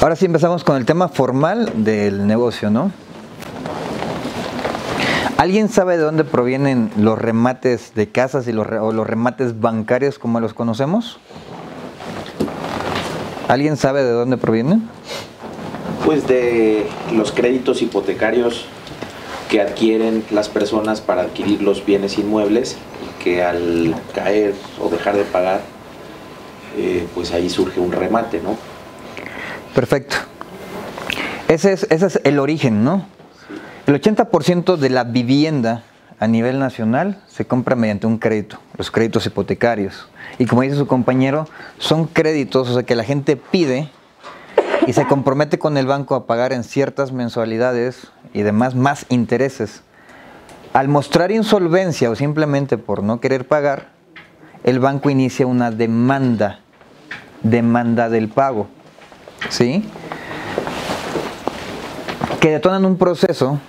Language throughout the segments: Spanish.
Ahora sí empezamos con el tema formal del negocio, ¿no? ¿Alguien sabe de dónde provienen los remates de casas y o los remates bancarios como los conocemos? ¿Alguien sabe de dónde provienen? Pues de los créditos hipotecarios que adquieren las personas para adquirir los bienes inmuebles y que al caer o dejar de pagar, pues ahí surge un remate, ¿no? Perfecto. Ese es el origen, ¿no? Sí. El 80% de la vivienda a nivel nacional se compra mediante un crédito, los créditos hipotecarios. Y como dice su compañero, son créditos, o sea, que la gente pide y se compromete con el banco a pagar en ciertas mensualidades y demás más intereses. Al mostrar insolvencia o simplemente por no querer pagar, el banco inicia una demanda del pago, ¿sí? Que detonan un proceso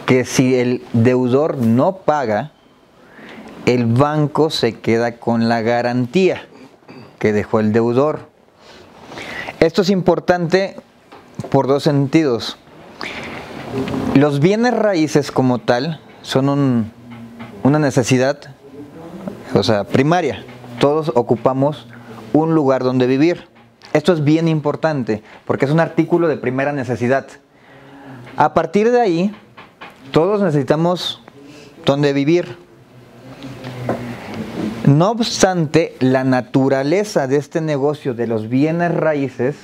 que si el deudor no paga, el banco se queda con la garantía que dejó el deudor. Esto es importante por dos sentidos. Los bienes raíces como tal son una necesidad, o sea, primaria. Todos ocupamos un lugar donde vivir. Esto es bien importante porque es un artículo de primera necesidad. A partir de ahí, todos necesitamos donde vivir. No obstante, la naturaleza de este negocio de los bienes raíces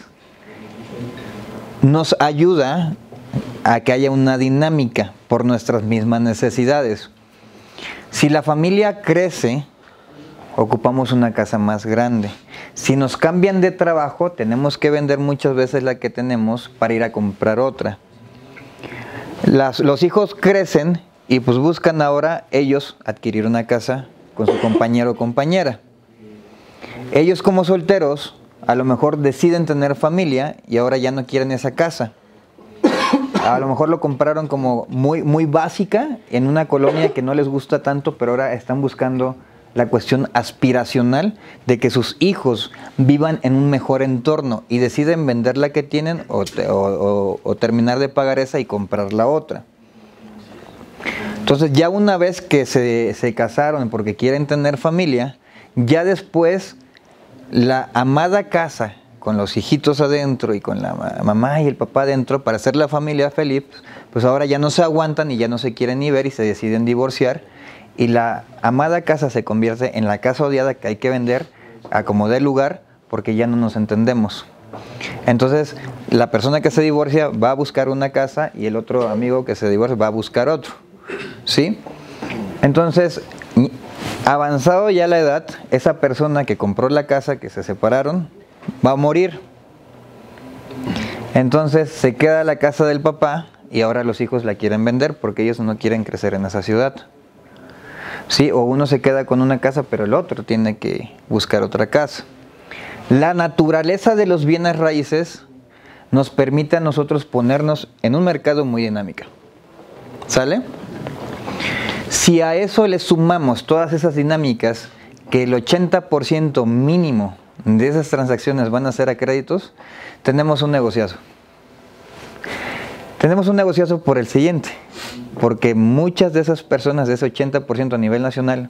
nos ayuda a que haya una dinámica por nuestras mismas necesidades. Si la familia crece, ocupamos una casa más grande. Si nos cambian de trabajo, tenemos que vender muchas veces la que tenemos para ir a comprar otra. Los hijos crecen y pues buscan ahora ellos adquirir una casa con su compañero o compañera. Ellos como solteros a lo mejor deciden tener familia y ahora ya no quieren esa casa. A lo mejor lo compraron como muy básica en una colonia que no les gusta tanto, pero ahora están buscando la cuestión aspiracional de que sus hijos vivan en un mejor entorno y deciden vender la que tienen o terminar de pagar esa y comprar la otra. Entonces ya una vez que se casaron porque quieren tener familia, ya después la amada casa con los hijitos adentro y con la mamá y el papá adentro para hacer la familia feliz, pues ahora ya no se aguantan y ya no se quieren ni ver y se deciden divorciar. Y la amada casa se convierte en la casa odiada que hay que vender a como dé lugar porque ya no nos entendemos. Entonces, la persona que se divorcia va a buscar una casa y el otro amigo que se divorcia va a buscar otro, ¿sí? Entonces, avanzado ya la edad, esa persona que compró la casa, que se separaron, va a morir. Entonces, se queda la casa del papá y ahora los hijos la quieren vender porque ellos no quieren crecer en esa ciudad. Sí, o uno se queda con una casa, pero el otro tiene que buscar otra casa. La naturaleza de los bienes raíces nos permite a nosotros ponernos en un mercado muy dinámico. ¿Sale? Si a eso le sumamos todas esas dinámicas, que el 80% mínimo de esas transacciones van a ser a créditos, tenemos un negociazo. Tenemos un negociazo por el siguiente, porque muchas de esas personas, de ese 80% a nivel nacional,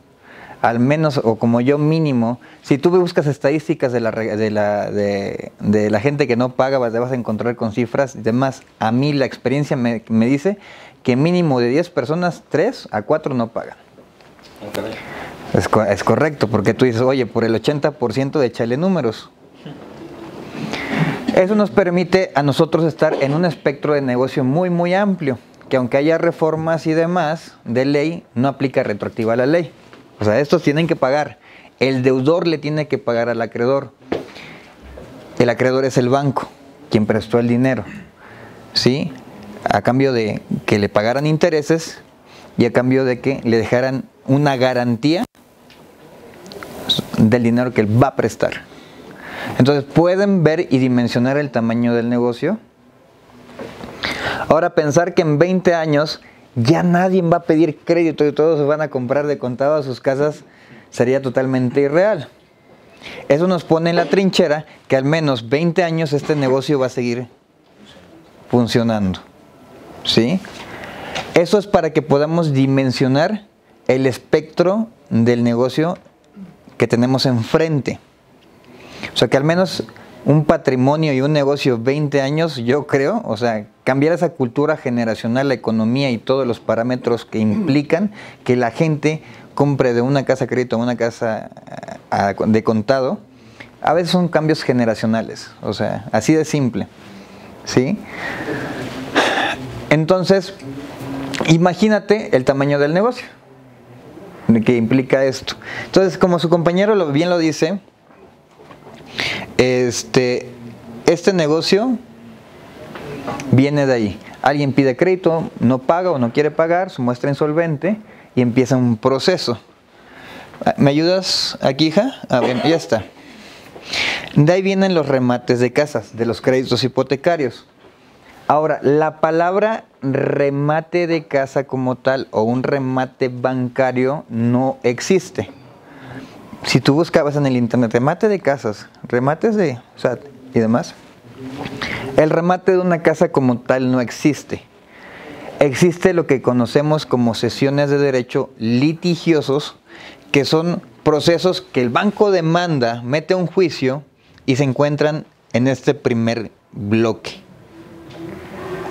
al menos, o como yo mínimo, si tú buscas estadísticas de la gente que no paga, te vas a encontrar con cifras y demás. A mí la experiencia me dice que mínimo de 10 personas, 3 a 4 no pagan. Okay. Es correcto, porque tú dices, oye, por el 80% échale números. Eso nos permite a nosotros estar en un espectro de negocio muy amplio, que aunque haya reformas y demás de ley, no aplica retroactiva a la ley. O sea, estos tienen que pagar. El deudor le tiene que pagar al acreedor. El acreedor es el banco, quien prestó el dinero, ¿sí? A cambio de que le pagaran intereses y a cambio de que le dejaran una garantía del dinero que él va a prestar. Entonces, ¿pueden ver y dimensionar el tamaño del negocio? Ahora, pensar que en 20 años ya nadie va a pedir crédito y todos se van a comprar de contado a sus casas sería totalmente irreal. Eso nos pone en la trinchera que al menos 20 años este negocio va a seguir funcionando. ¿Sí? Eso es para que podamos dimensionar el espectro del negocio que tenemos enfrente. O sea, que al menos un patrimonio y un negocio 20 años, yo creo, o sea, cambiar esa cultura generacional, la economía y todos los parámetros que implican que la gente compre de una casa a crédito a una casa de contado, a veces son cambios generacionales, o sea, así de simple, ¿sí? Entonces, imagínate el tamaño del negocio que implica esto. Entonces, como su compañero bien lo dice, este negocio viene de ahí. Alguien pide crédito, no paga o no quiere pagar, se muestra insolvente y empieza un proceso. ¿Me ayudas aquí, hija? Bien, ya está. De ahí vienen los remates de casas, de los créditos hipotecarios. Ahora, la palabra remate de casa como tal o un remate bancario no existe. Si tú buscabas en el internet remate de casas, remates de SAT y demás, el remate de una casa como tal no existe. Existe lo que conocemos como cesiones de derecho litigiosos, que son procesos que el banco demanda, mete a un juicio y se encuentran en este primer bloque.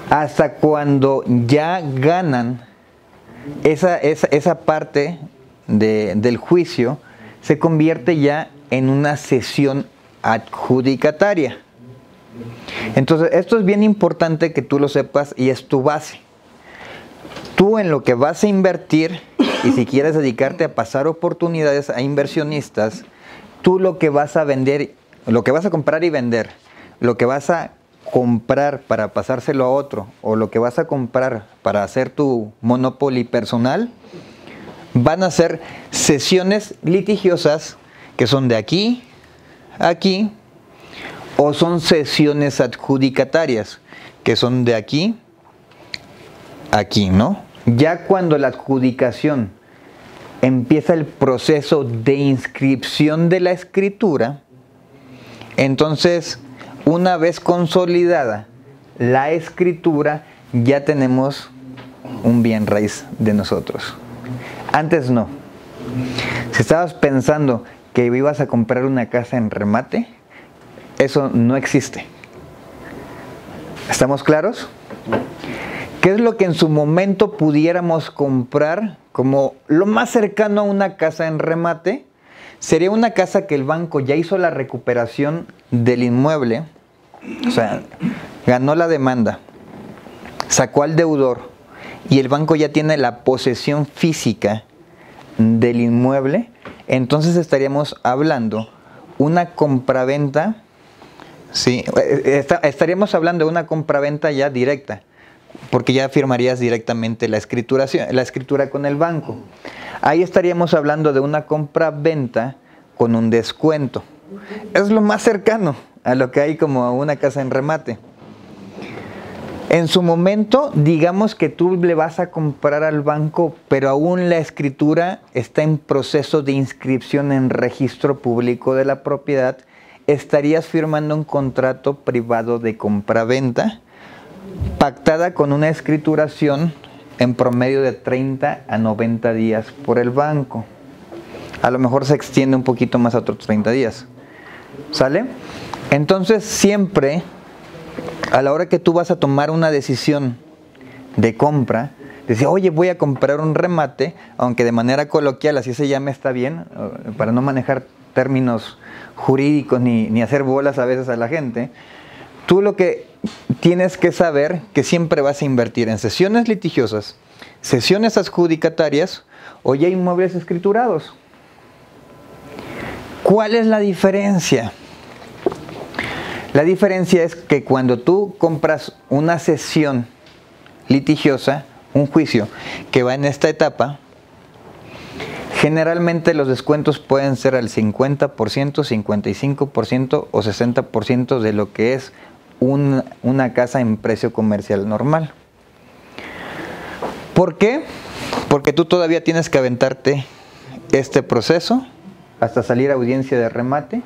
Hasta cuando ya ganan esa parte del juicio, se convierte ya en una cesión adjudicataria. Entonces, esto es bien importante que tú lo sepas y es tu base. Tú en lo que vas a invertir, y si quieres dedicarte a pasar oportunidades a inversionistas, tú lo que vas a vender, lo que vas a comprar y vender, lo que vas a comprar para pasárselo a otro, o lo que vas a comprar para hacer tu monopoly personal, van a ser cesiones litigiosas que son de aquí a aquí, o son cesiones adjudicatarias que son de aquí a aquí, ¿no? Ya cuando la adjudicación empieza el proceso de inscripción de la escritura, entonces, una vez consolidada la escritura, ya tenemos un bien raíz de nosotros. Antes no. Si estabas pensando que ibas a comprar una casa en remate, eso no existe. ¿Estamos claros? ¿Qué es lo que en su momento pudiéramos comprar como lo más cercano a una casa en remate? Sería una casa que el banco ya hizo la recuperación del inmueble, o sea, ganó la demanda, sacó al deudor y el banco ya tiene la posesión física del inmueble. Entonces estaríamos hablando una compraventa, sí, estaríamos hablando de una compraventa ya directa, porque ya firmarías directamente la escritura con el banco. Ahí estaríamos hablando de una compra-venta con un descuento. Es lo más cercano a lo que hay como una casa en remate. En su momento, digamos que tú le vas a comprar al banco, pero aún la escritura está en proceso de inscripción en registro público de la propiedad, estarías firmando un contrato privado de compra-venta pactada con una escrituración en promedio de 30 a 90 días por el banco. A lo mejor se extiende un poquito más a otros 30 días. ¿Sale? Entonces siempre, a la hora que tú vas a tomar una decisión de compra, decir, oye, voy a comprar un remate, aunque de manera coloquial así se llame, está bien, para no manejar términos jurídicos ni hacer bolas a veces a la gente. Tú lo que tienes que saber que siempre vas a invertir en cesiones litigiosas, cesiones adjudicatarias o ya inmuebles escriturados. ¿Cuál es la diferencia? La diferencia es que cuando tú compras una cesión litigiosa, un juicio que va en esta etapa, generalmente los descuentos pueden ser al 50%, 55% o 60% de lo que es una casa en precio comercial normal. ¿Por qué? Porque tú todavía tienes que aventarte este proceso hasta salir a audiencia de remate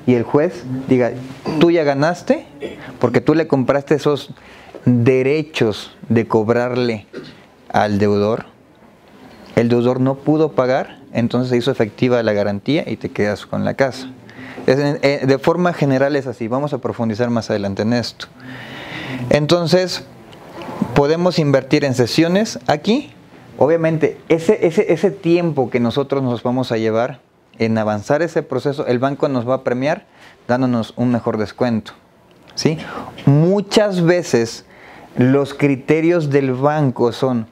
y el juez diga, tú ya ganaste porque tú le compraste esos derechos de cobrarle al deudor. El deudor no pudo pagar, entonces se hizo efectiva la garantía y te quedas con la casa. De forma general es así. Vamos a profundizar más adelante en esto. Entonces, podemos invertir en sesiones aquí. Obviamente, ese tiempo que nosotros nos vamos a llevar en avanzar ese proceso, el banco nos va a premiar dándonos un mejor descuento, ¿sí? Muchas veces los criterios del banco son: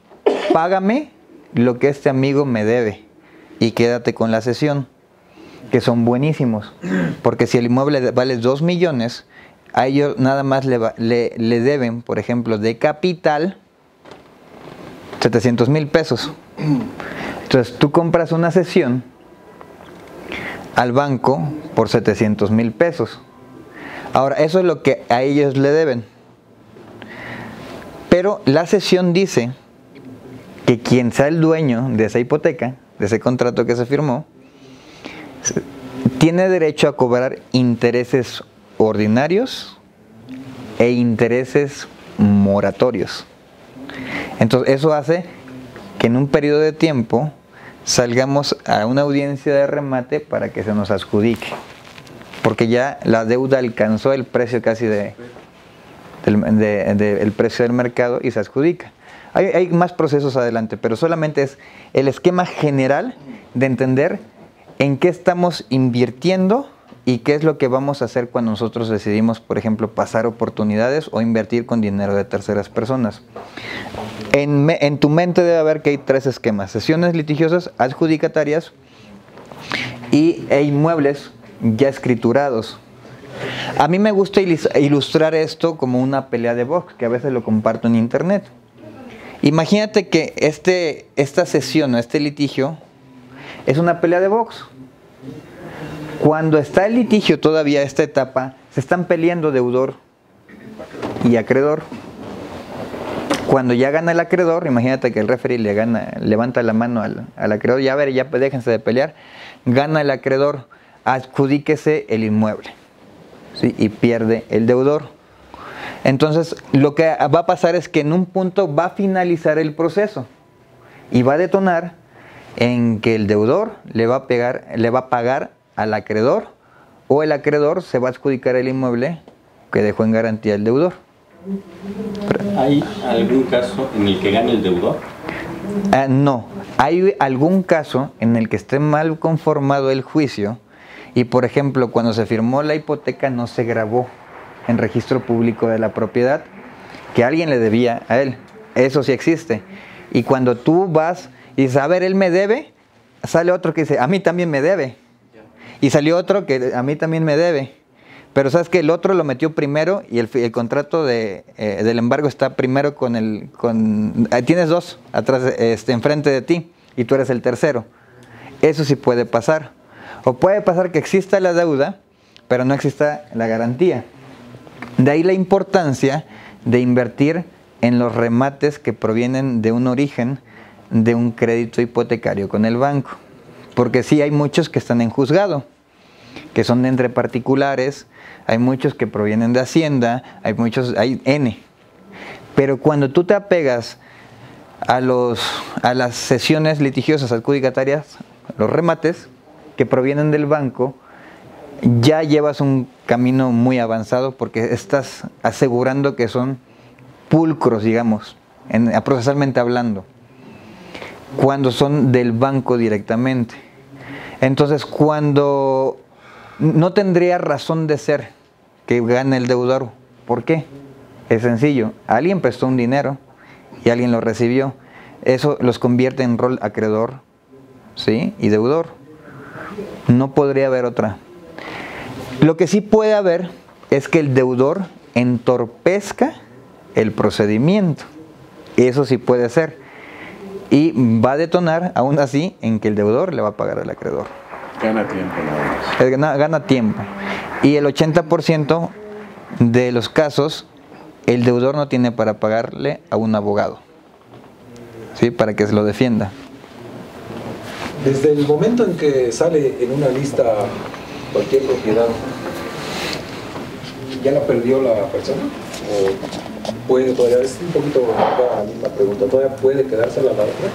págame lo que este amigo me debe y quédate con la sesión, que son buenísimos, porque si el inmueble vale 2 millones, a ellos nada más le deben, por ejemplo, de capital 700,000 pesos. Entonces tú compras una sesión al banco por 700,000 pesos. Ahora, eso es lo que a ellos le deben. Pero la sesión dice que quien sea el dueño de esa hipoteca, de ese contrato que se firmó, tiene derecho a cobrar intereses ordinarios e intereses moratorios. Entonces eso hace que en un periodo de tiempo salgamos a una audiencia de remate para que se nos adjudique, porque ya la deuda alcanzó el precio casi el precio del mercado y se adjudica. Hay más procesos adelante, pero solamente es el esquema general de entender en qué estamos invirtiendo y qué es lo que vamos a hacer cuando nosotros decidimos, por ejemplo, pasar oportunidades o invertir con dinero de terceras personas. En tu mente debe haber que hay 3 esquemas: sesiones litigiosas, adjudicatarias e inmuebles ya escriturados. A mí me gusta ilustrar esto como una pelea de box, que a veces lo comparto en internet. Imagínate que esta sesión o este litigio es una pelea de box. Cuando está el litigio todavía, esta etapa, se están peleando deudor y acreedor. Cuando ya gana el acreedor, imagínate que el referee levanta la mano al acreedor, ya déjense de pelear, gana el acreedor, adjudíquese el inmueble, ¿sí? Y pierde el deudor. Entonces, lo que va a pasar es que en un punto va a finalizar el proceso y va a detonar en que el deudor le va a pagar al acreedor, o el acreedor se va a adjudicar el inmueble que dejó en garantía el deudor. ¿Hay algún caso en el que gane el deudor? No, hay algún caso en el que esté mal conformado el juicio y, por ejemplo, cuando se firmó la hipoteca no se grabó en registro público de la propiedad que alguien le debía a él. Eso sí existe. Y cuando tú vas y dices, a ver, él me debe, sale otro que dice, a mí también me debe. Y salió otro que a mí también me debe. Pero sabes que el otro lo metió primero y el contrato del embargo está primero tienes 2 atrás, enfrente de ti y tú eres el tercero. Eso sí puede pasar. O puede pasar que exista la deuda, pero no exista la garantía. De ahí la importancia de invertir en los remates que provienen de un origen de un crédito hipotecario con el banco. Porque sí hay muchos que están en juzgado, que son de entre particulares, hay muchos que provienen de Hacienda, hay N. Pero cuando tú te apegas a las sesiones litigiosas adjudicatarias, los remates que provienen del banco, ya llevas un camino muy avanzado porque estás asegurando que son pulcros, digamos, procesalmente hablando, cuando son del banco directamente. Entonces, cuando no tendría razón de ser que gane el deudor. ¿Por qué? Es sencillo. Alguien prestó un dinero y alguien lo recibió. Eso los convierte en rol acreedor, ¿sí? Y deudor. No podría haber otra. Lo que sí puede haber es que el deudor entorpezca el procedimiento. Eso sí puede ser. Y va a detonar, aún así, en que el deudor le va a pagar al acreedor. Gana tiempo nada más. Gana tiempo. Y el 80% de los casos, el deudor no tiene para pagarle a un abogado, ¿sí? Para que se lo defienda. Desde el momento en que sale en una lista cualquier propiedad, ¿ya la perdió la persona? ¿O puede todavía, es un poquito la misma pregunta, todavía puede quedársela la otra?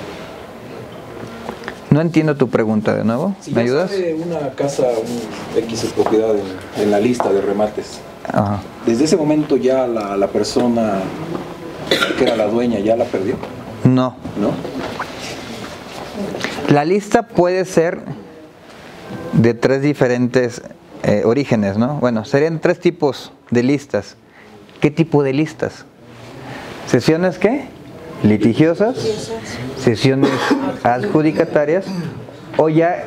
No entiendo tu pregunta de nuevo. Si ¿Me ya ayudas? sale una casa, un X propiedad en la lista de remates, Ajá. desde ese momento ya la persona que era la dueña ya la perdió, No. ¿no? La lista puede ser de 3 diferentes orígenes, ¿no? Bueno, serían 3 tipos de listas. ¿Qué tipo de listas? ¿Sesiones qué? Litigiosas, sesiones adjudicatarias o ya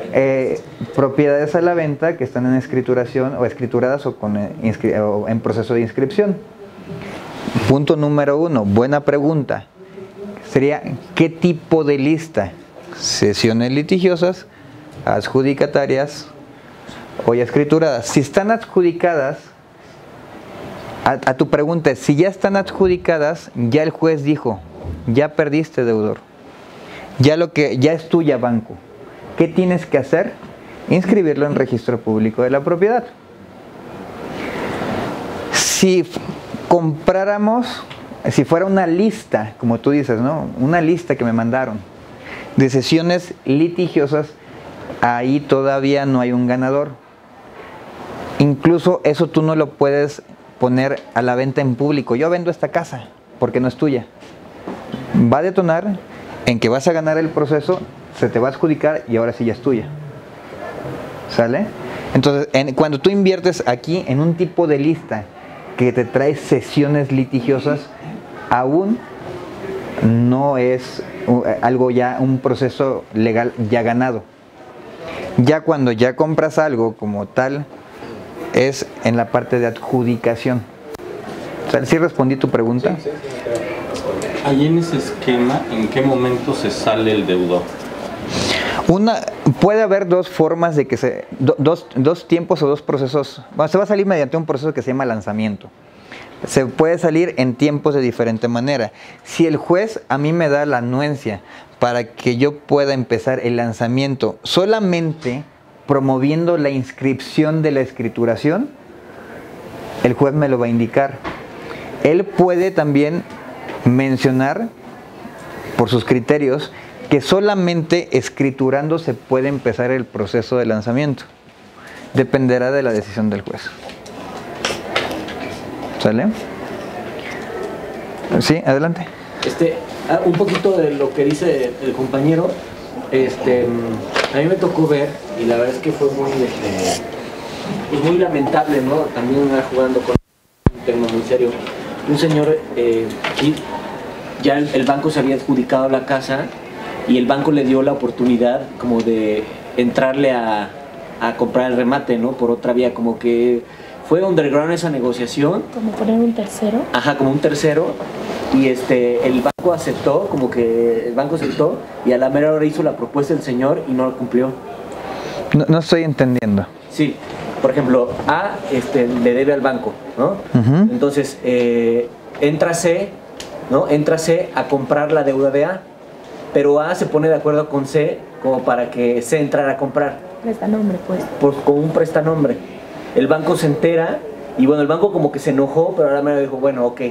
propiedades a la venta que están en escrituración o escrituradas o en proceso de inscripción. Punto número 1, buena pregunta. Sería, ¿qué tipo de lista? Sesiones litigiosas, adjudicatarias o ya escrituradas. Si están adjudicadas, a tu pregunta, si ya están adjudicadas, ya el juez dijo, ya perdiste, deudor. Ya es tuya, banco. ¿Qué tienes que hacer? Inscribirlo en registro público de la propiedad. Si compráramos, si fuera una lista, como tú dices, ¿no? Una lista que me mandaron de sesiones litigiosas, ahí todavía no hay un ganador. Incluso eso tú no lo puedes poner a la venta en público. Yo vendo esta casa porque no es tuya. Va a detonar en que vas a ganar el proceso, se te va a adjudicar y ahora sí ya es tuya. ¿Sale? Entonces, cuando tú inviertes aquí en un tipo de lista que te trae sesiones litigiosas, aún no es algo ya, un proceso legal ya ganado. Ya cuando ya compras algo como tal, es en la parte de adjudicación. O sea, ¿sí respondí tu pregunta? Sí. Ahí en ese esquema, ¿en qué momento se sale el deudor? Puede haber 2 formas de que dos tiempos o 2 procesos. Bueno, se va a salir mediante un proceso que se llama lanzamiento. Se puede salir en tiempos de diferente manera. Si el juez a mí me da la anuencia para que yo pueda empezar el lanzamiento solamente promoviendo la inscripción de la escrituración, el juez me lo va a indicar. Él puede también mencionar, por sus criterios, que solamente escriturando se puede empezar el proceso de lanzamiento. Dependerá de la decisión del juez. ¿Sale? Sí, adelante. Un poquito de lo que dice el compañero, a mí me tocó ver, y la verdad es que fue muy lamentable, ¿no? También jugando con un tema muy serio. Un señor, ya el banco se había adjudicado la casa y el banco le dio la oportunidad como de entrarle a comprar el remate, ¿no? Por otra vía, como que fue underground esa negociación. ¿Como poner un tercero? Ajá, como un tercero. Y el banco aceptó, y a la mera hora hizo la propuesta el señor y no la cumplió. No estoy entendiendo. Sí, por ejemplo, A le debe al banco, ¿no? Uh-huh. Entonces, entra C, ¿no? Entra C a comprar la deuda de A, pero A se pone de acuerdo con C como para que C entrara a comprar. Prestanombre, pues. Con un prestanombre. El banco se entera y bueno, el banco como que se enojó, pero ahora me dijo, bueno, ok,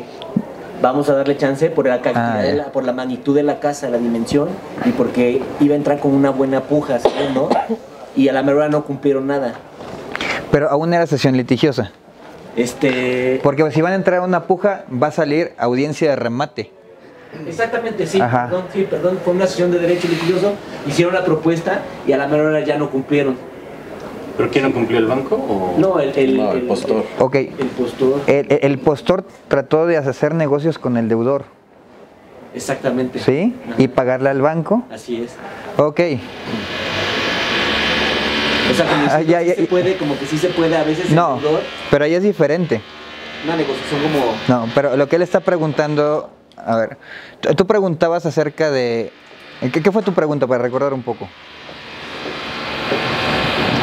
vamos a darle chance por la cantidad, por la magnitud de la casa, la dimensión, y porque iba a entrar con una buena puja, ¿no? Y a la mera hora no cumplieron nada. Pero aún era sesión litigiosa. Porque si van a entrar a una puja, va a salir audiencia de remate. Exactamente, sí. Ajá. Perdón, fue una sesión de derecho litigioso, hicieron la propuesta y a la mera hora ya no cumplieron. ¿Pero quién no cumplió, el banco o...? No, el postor. Ok. El postor. El postor trató de hacer negocios con el deudor. Exactamente. ¿Sí? Ajá. Y pagarle al banco. Así es. Ok. O sea, como que sí se puede a veces. No, el deudor, pero ahí es diferente. una negociación como... No, pero lo que él está preguntando... A ver, tú preguntabas acerca de... ¿Qué fue tu pregunta para recordar un poco?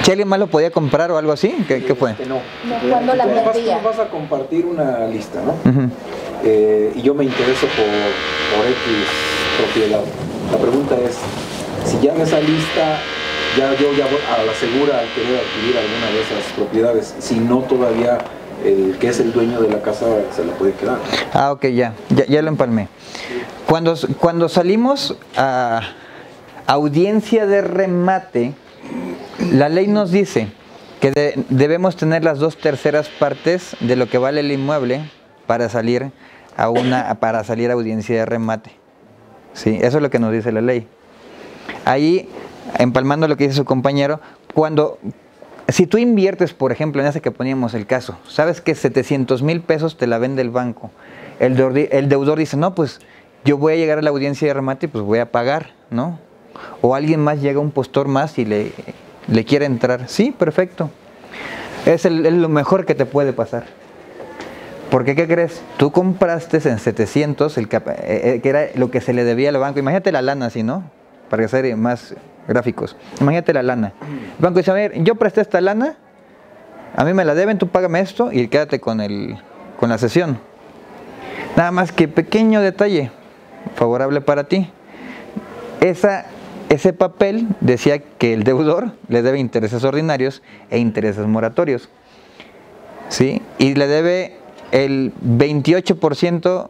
¿Si alguien más lo podía comprar o algo así? ¿Qué fue? No. ¿Cuándo la perdía? Vas a compartir una lista, ¿no? Uh-huh. Y yo me intereso por X propiedad. La pregunta es, si ya en esa lista yo ya voy a la segura al querer adquirir alguna de esas propiedades, si no todavía el que es el dueño de la casa se la puede quedar. Ah, ok, ya lo empalmé. Cuando salimos a audiencia de remate, la ley nos dice que debemos tener las 2/3 partes de lo que vale el inmueble para salir a audiencia de remate. Sí, eso es lo que nos dice la ley. Ahí, empalmando lo que dice su compañero, si tú inviertes, por ejemplo, en ese que poníamos el caso, sabes que 700,000 pesos te la vende el banco. El deudor dice, no, pues yo voy a llegar a la audiencia de remate y pues voy a pagar, ¿no? O alguien más llega, un postor más y le quiere entrar. Sí, perfecto. Es lo mejor que te puede pasar. Porque, ¿qué crees? Tú compraste en 700, que era lo que se le debía al banco. Imagínate la lana así, ¿no? Para hacer más gráficos. Imagínate la lana. El banco dice, a ver, yo presté esta lana, a mí me la deben, tú págame esto y quédate con la cesión. Nada más que pequeño detalle, favorable para ti. Ese papel decía que el deudor le debe intereses ordinarios e intereses moratorios. ¿Sí? Y le debe el 28%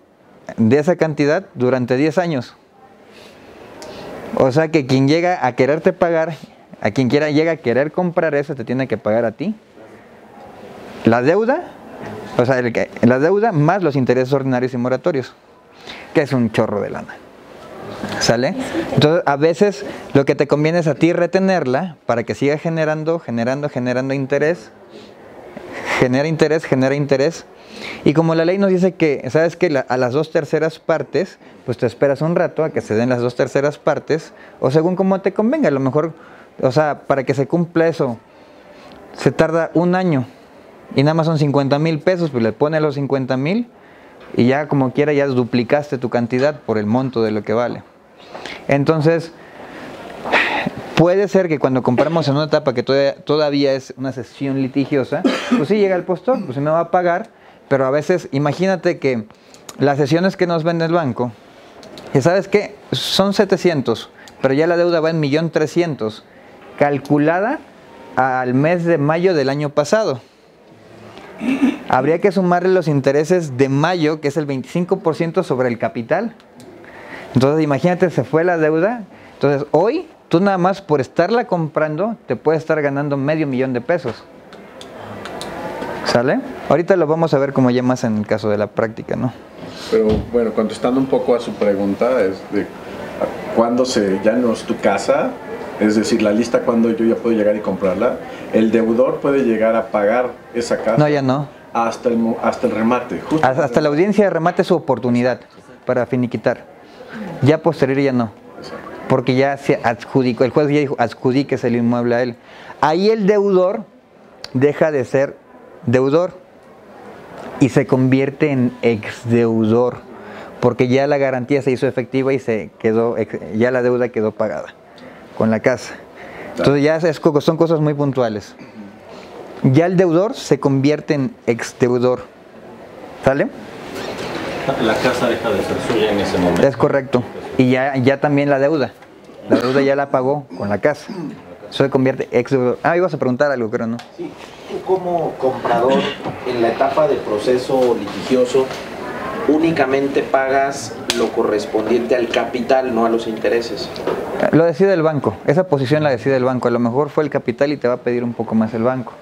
de esa cantidad durante 10 años. O sea que quien llega a quererte pagar, a quien llega a querer comprar eso, te tiene que pagar a ti. La deuda, o sea, la deuda más los intereses ordinarios y moratorios, que es un chorro de lana. ¿Sale? Entonces, a veces lo que te conviene es a ti retenerla para que siga generando interés. Genera interés. Y como la ley nos dice que, ¿sabes qué? A las 2/3 partes, pues te esperas un rato a que se den las 2/3 partes, o según como te convenga. A lo mejor, o sea, para que se cumpla eso, se tarda un año y nada más son 50,000 pesos, pues le pones los 50,000 y ya como quiera ya duplicaste tu cantidad por el monto de lo que vale. Entonces, puede ser que cuando compramos en una etapa que todavía es una cesión litigiosa, pues sí llega el postor, pues sí me va a pagar, pero a veces, imagínate que las sesiones que nos vende el banco, y sabes qué, son 700, pero ya la deuda va en 1,300,000, calculada al mes de mayo del año pasado. Habría que sumarle los intereses de mayo, que es el 25% sobre el capital. Entonces, imagínate, se fue la deuda. Entonces, hoy, tú nada más por estarla comprando, te puedes estar ganando $500,000 de pesos. ¿Sale? Ahorita lo vamos a ver como ya más en el caso de la práctica, ¿no? Pero bueno, contestando un poco a su pregunta, es de cuándo ya no es tu casa, es decir, la lista cuando yo ya puedo llegar y comprarla, el deudor puede llegar a pagar esa casa. No, ya no. Hasta el remate. Hasta la audiencia de remate es su oportunidad para finiquitar. Ya posterior ya no. Porque ya se adjudicó, el juez ya dijo, adjudíquese el inmueble a él. Ahí el deudor deja de ser deudor y se convierte en exdeudor, porque ya la garantía se hizo efectiva y ya la deuda quedó pagada con la casa. Entonces ya son cosas muy puntuales. Ya el deudor se convierte en exdeudor. ¿Sale? La casa deja de ser suya en ese momento. Es correcto. Y ya también la deuda. La deuda ya la pagó con la casa. Eso se convierte en exdeudor. Ibas a preguntar algo, creo, ¿no? Sí. Tú como comprador, en la etapa de proceso litigioso, únicamente pagas lo correspondiente al capital, no a los intereses. Lo decide el banco. Esa posición la decide el banco. A lo mejor fue el capital y te va a pedir un poco más el banco.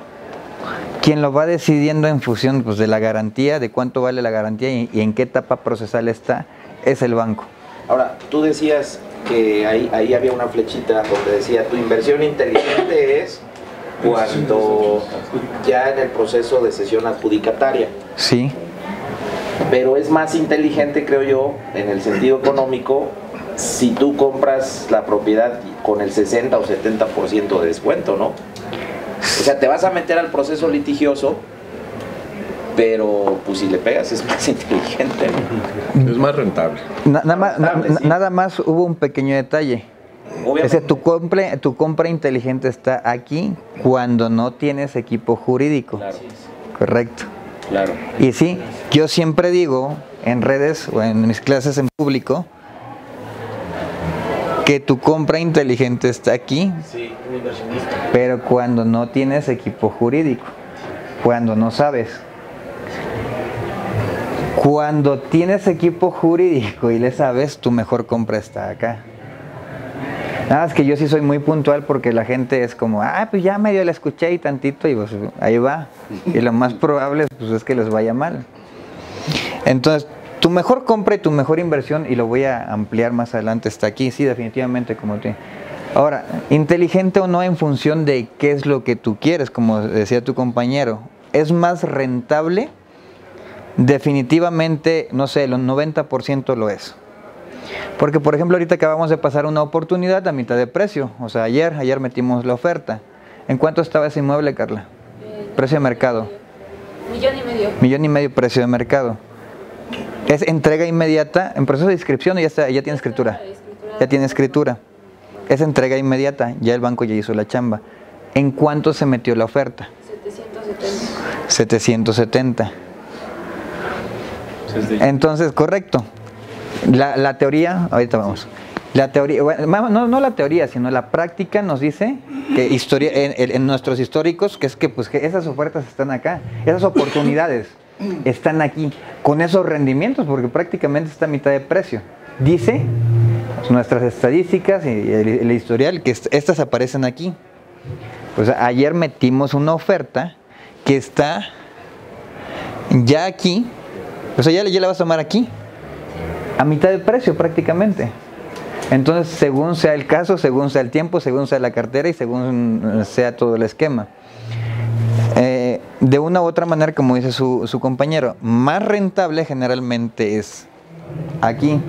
Quien lo va decidiendo en función, pues, de la garantía, de cuánto vale la garantía y en qué etapa procesal está, es el banco. Ahora, tú decías que ahí había una flechita donde decía, tu inversión inteligente es cuando ya en el proceso de cesión adjudicataria. Sí. Pero es más inteligente, creo yo, en el sentido económico, si tú compras la propiedad con el 60 o 70% de descuento, ¿no? O sea, te vas a meter al proceso litigioso, pero pues si le pegas es más inteligente, ¿no? Es más rentable. Nada más hubo un pequeño detalle. O sea, tu compra inteligente está aquí cuando no tienes equipo jurídico. Claro. Correcto. Claro. Y sí, yo siempre digo en redes o en mis clases en público, que tu compra inteligente está aquí, Sí, un inversionista. pero cuando no tienes equipo jurídico, cuando no sabes. Cuando tienes equipo jurídico y le sabes, tu mejor compra está acá. Nada, es que yo sí soy muy puntual porque la gente es como, pues ya medio la escuché y tantito y pues ahí va. Y lo más probable pues, es que les vaya mal. Entonces, tu mejor compra y tu mejor inversión, y lo voy a ampliar más adelante, está aquí, sí, definitivamente como tú. Ahora, inteligente o no en función de qué es lo que tú quieres, como decía tu compañero, es más rentable, definitivamente, no sé, el 90% lo es. Porque, por ejemplo, ahorita acabamos de pasar una oportunidad a mitad de precio, o sea, ayer metimos la oferta. ¿En cuánto estaba ese inmueble, Carla? Precio de mercado. 1,5 millones precio de mercado. Es entrega inmediata, en proceso de inscripción ya tiene escritura. Ya tiene escritura. Es entrega inmediata, ya el banco ya hizo la chamba. ¿En cuánto se metió la oferta? 770. Entonces, correcto. La teoría, ahorita vamos. La teoría, bueno, no la teoría, sino la práctica nos dice que en nuestros históricos, que es que pues que esas ofertas están acá, esas oportunidades están aquí, con esos rendimientos, porque prácticamente está a mitad de precio. Dice nuestras estadísticas y el historial que estas aparecen aquí. Pues ayer metimos una oferta que está ya aquí, o sea, ya la vas a tomar aquí, a mitad de precio prácticamente. Entonces, según sea el caso, según sea el tiempo, según sea la cartera y según sea todo el esquema. De una u otra manera, como dice su compañero, más rentable generalmente es aquí.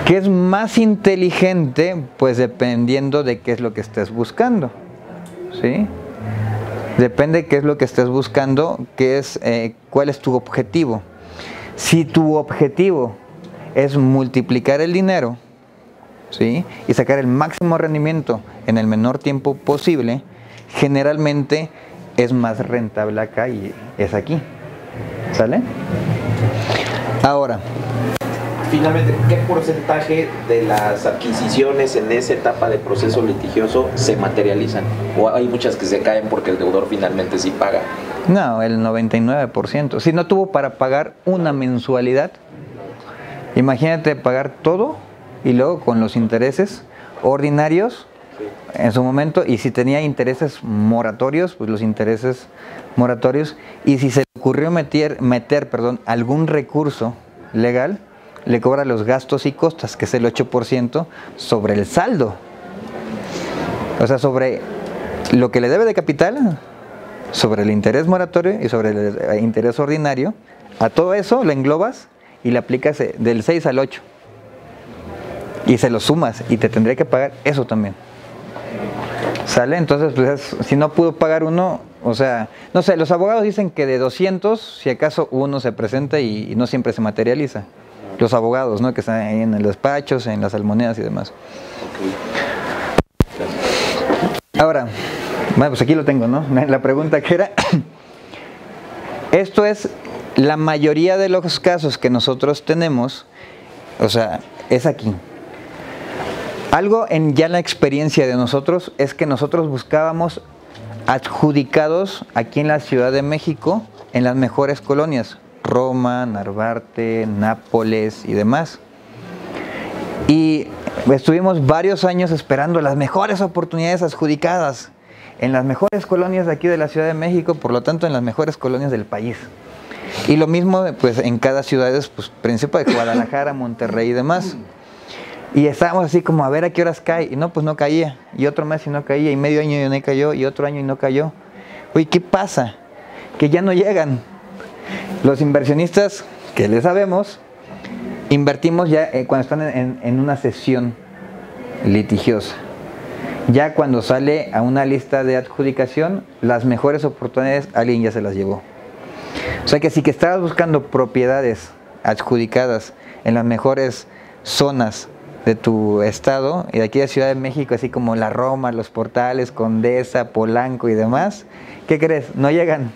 ¿Qué es más inteligente? Pues dependiendo de qué es lo que estés buscando, ¿sí? Depende de qué es lo que estés buscando, cuál es tu objetivo. Si tu objetivo es multiplicar el dinero, ¿sí? Y sacar el máximo rendimiento en el menor tiempo posible, generalmente es más rentable acá y es aquí. ¿Sale? Ahora, finalmente, ¿qué porcentaje de las adquisiciones en esa etapa de proceso litigioso se materializan? ¿O hay muchas que se caen porque el deudor finalmente sí paga? No, el 99%. Si no tuvo para pagar una mensualidad, imagínate pagar todo y luego con los intereses ordinarios en su momento, y si tenía intereses moratorios, pues los intereses moratorios, y si se le ocurrió meter algún recurso legal, le cobra los gastos y costas, que es el 8% sobre el saldo. O sea, sobre lo que le debe de capital, sobre el interés moratorio y sobre el interés ordinario. A todo eso le englobas y le aplicas del 6 al 8. Y se lo sumas y te tendría que pagar eso también. ¿Sale? Entonces, pues, si no pudo pagar uno, o sea, no sé, los abogados dicen que de 200, si acaso uno se presenta y no siempre se materializa. Los abogados, ¿no? Que están ahí en los despachos, en las almonedas y demás. Ahora, bueno, pues aquí lo tengo, ¿no? La pregunta que era, esto es la mayoría de los casos que nosotros tenemos, o sea, es aquí. Algo ya en la experiencia de nosotros es que nosotros buscábamos adjudicados aquí en la Ciudad de México, en las mejores colonias, Roma, Narvarte, Nápoles y demás. Y estuvimos varios años esperando las mejores oportunidades adjudicadas en las mejores colonias de aquí de la Ciudad de México, por lo tanto en las mejores colonias del país. Y lo mismo pues en cada ciudad, pues principal de Guadalajara, Monterrey y demás. Y estábamos así como a ver a qué horas cae, y no, pues no caía, y otro mes y no caía, y medio año y no cayó, y otro año y no cayó. Oye, ¿qué pasa? Que ya no llegan. Los inversionistas, que le sabemos, invertimos ya cuando están en una sesión litigiosa. Ya cuando sale a una lista de adjudicación, las mejores oportunidades alguien ya se las llevó. O sea que si que estabas buscando propiedades adjudicadas en las mejores zonas de tu estado y de aquí de Ciudad de México, así como la Roma, Los Portales, Condesa, Polanco y demás, ¿qué crees? No llegan.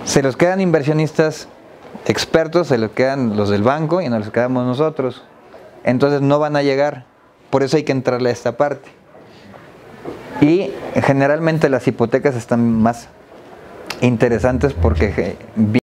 Se los quedan inversionistas expertos, se los quedan los del banco y nos los quedamos nosotros. Entonces no van a llegar. por eso hay que entrarle a esta parte. Y generalmente las hipotecas están más interesantes porque